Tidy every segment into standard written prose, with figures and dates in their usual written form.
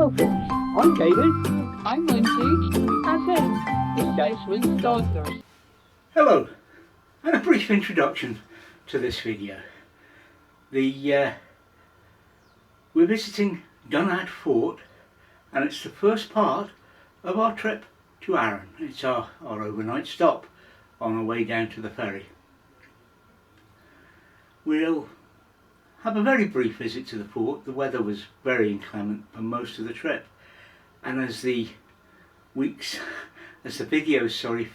Welcome. I'm David. I'm Lindsay. And this is Desmonds, Donders. Hello, and a brief introduction to this video. We're visiting Dunadd Fort, and it's the first part of our trip to Arran. It's our overnight stop on our way down to the ferry. We'll have a very brief visit to the fort. The weather was very inclement for most of the trip, and as the videos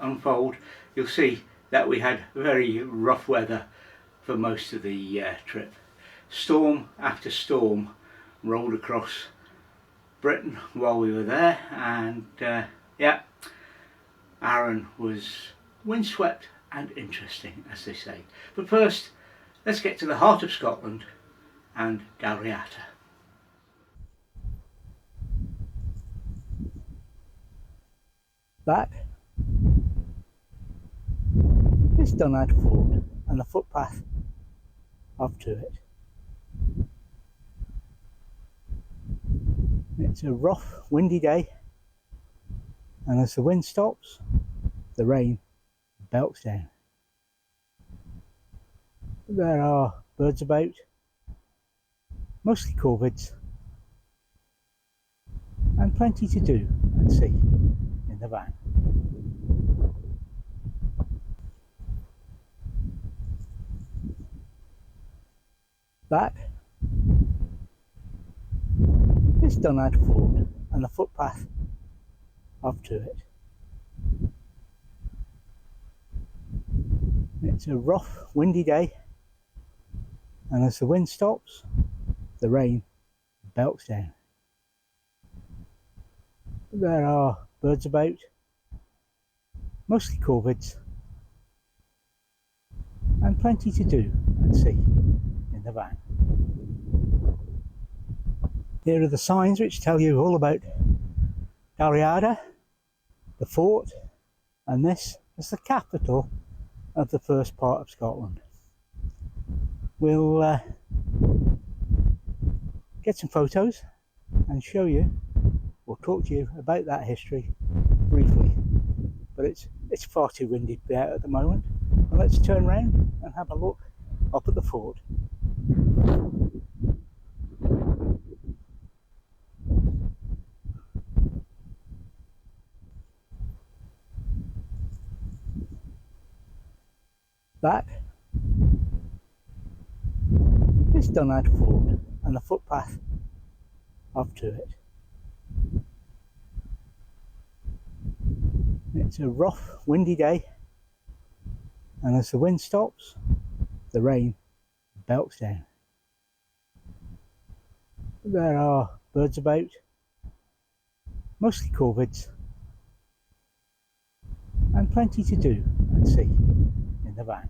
unfold, you'll see that we had very rough weather for most of the trip. Storm after storm rolled across Britain while we were there, and Arran was windswept and interesting, as they say. But first, let's get to the heart of Scotland and Dal Riata. That is Dunadd Fort and the footpath up to it. It's a rough, windy day, and as the wind stops, the rain belts down. There are birds about, mostly corvids, and plenty to do and see in the van. That is Dunadd Fort and the footpath up to it. It's a rough, windy day, and as the wind stops, the rain belts down. There are birds about, mostly corvids, and plenty to do and see in the van. Here are the signs which tell you all about Dal Riata, the fort, and this is the capital of the first part of Scotland. We'll get some photos and show you, or talk to you about that history briefly, but it's far too windy to be out at the moment. And let's turn around and have a look up at the fort. That is Dunadd Fort and the footpath up to it. It's a rough, windy day, and as the wind stops, the rain belts down. There are birds about, mostly corvids, and plenty to do and see in the van.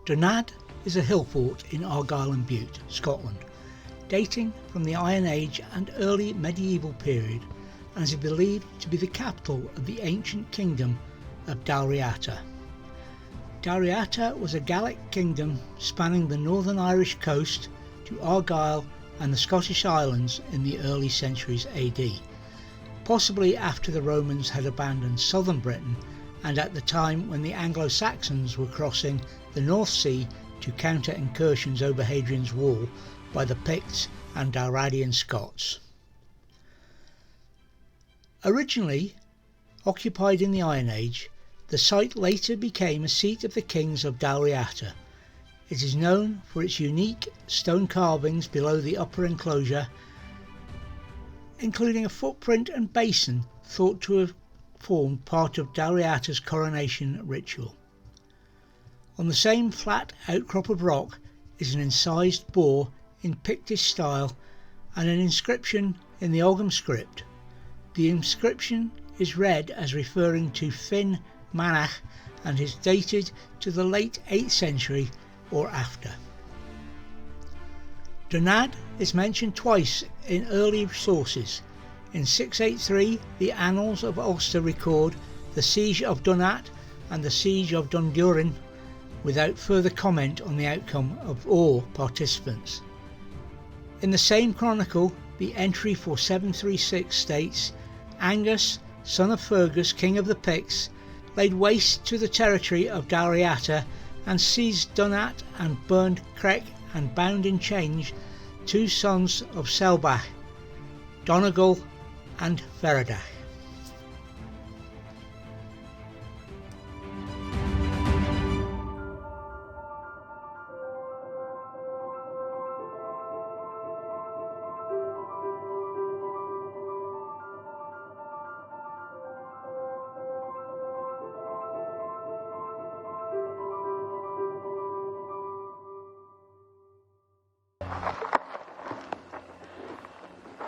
Dunadd is a hill fort in Argyll and Bute, Scotland, dating from the Iron Age and early medieval period, and is believed to be the capital of the ancient kingdom of Dal Riata. Dal Riata was a Gaelic kingdom spanning the northern Irish coast to Argyll and the Scottish Islands in the early centuries AD, possibly after the Romans had abandoned southern Britain and at the time when the Anglo Saxons were crossing the North Sea to counter incursions over Hadrian's wall by the Picts and Dalriadan Scots. Originally occupied in the Iron Age, the site later became a seat of the kings of Dál Riata. It is known for its unique stone carvings below the upper enclosure, including a footprint and basin thought to have formed part of Dál Riata's coronation ritual. On the same flat outcrop of rock is an incised boar in Pictish style and an inscription in the ogham script. The inscription is read as referring to Finn Manach and is dated to the late 8th century or after. Dunadd is mentioned twice in early sources. In 683 the Annals of Ulster record the siege of Dunadd and the siege of Donders without further comment on the outcome of all participants. In the same chronicle the entry for 736 states, Angus, son of Fergus, king of the Picts, laid waste to the territory of Dal Riata and seized Dunadd and burned Crech and bound in chains 2 sons of Selbach, Donegal and Feradach.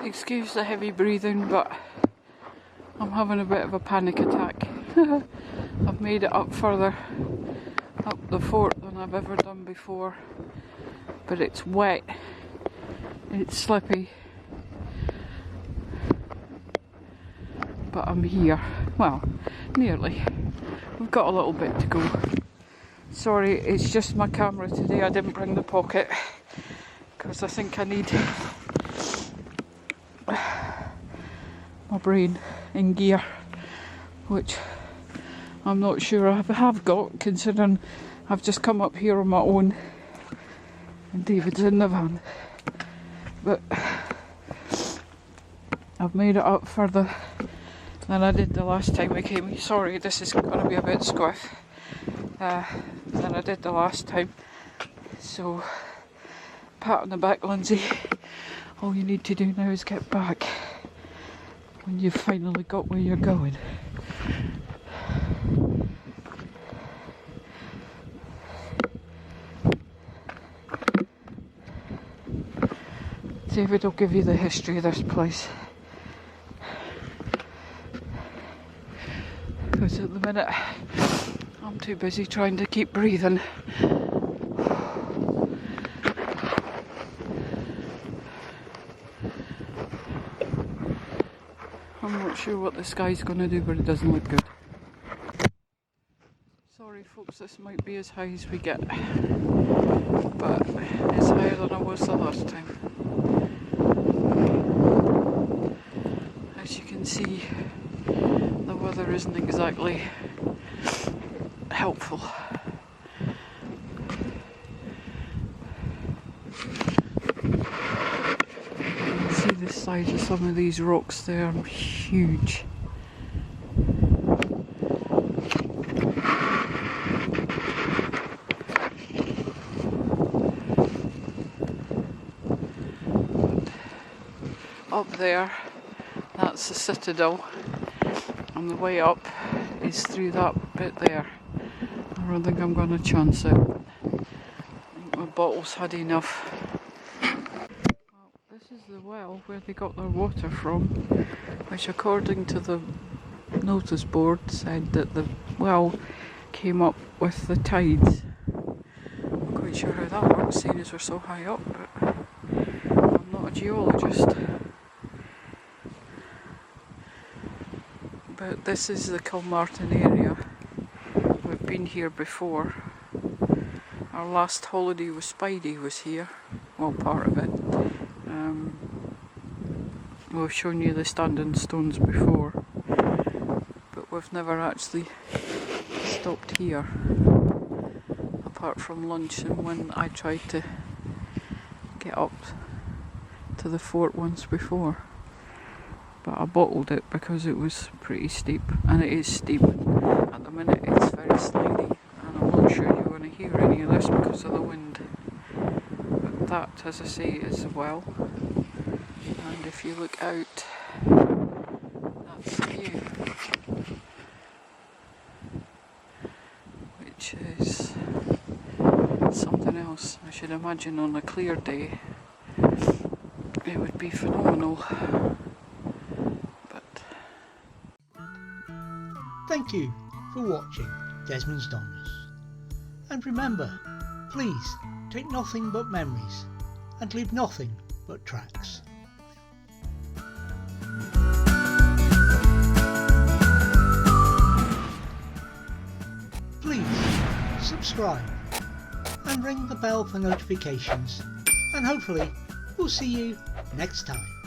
Excuse the heavy breathing, but I'm having a bit of a panic attack. I've made it up further up the fort than I've ever done before, but it's wet, it's slippy, but I'm here. Well, nearly. We've got a little bit to go. Sorry, it's just my camera today. I didn't bring the pocket because I think I need my brain in gear, which I'm not sure I have got, considering I've just come up here on my own and David's in the van. But I've made it up further than I did the last time I came. Sorry, this is going to be a bit squiff than I did the last time. So, pat on the back, Lindsay. All you need to do now is get back when you've finally got where you're going. David will give you the history of this place. Because at the minute I'm too busy trying to keep breathing. I'm not sure what the sky's going to do, but it doesn't look good. Sorry folks, this might be as high as we get, but it's higher than I was the last time. As you can see, the weather isn't exactly helpful. See the size of some of these rocks, they are huge. Up there, that's the citadel, and the way up is through that bit there. I don't think I'm going to chance it. I think my bottle's had enough. Well, this is the well where they got their water from, which according to the notice board said that the well came up with the tides. I'm not quite sure how that works, seeing as we're so high up, but I'm not a geologist. But this is the Kilmartin area. We've been here before. Our last holiday with Spidey was here. Well, part of it. We've shown you the standing stones before, but we've never actually stopped here, apart from lunch and when I tried to get up to the fort once before. But I bottled it because it was pretty steep, and it is steep. At the minute it's very slidey, and I'm not sure you're going to hear any of this because of the wind. But that, as I say, is the well. And if you look out, that's the view, which is something else. I should imagine on a clear day it would be phenomenal. Thank you for watching Desmonds Donders. And remember, please take nothing but memories and leave nothing but tracks. Please subscribe and ring the bell for notifications, and hopefully we'll see you next time.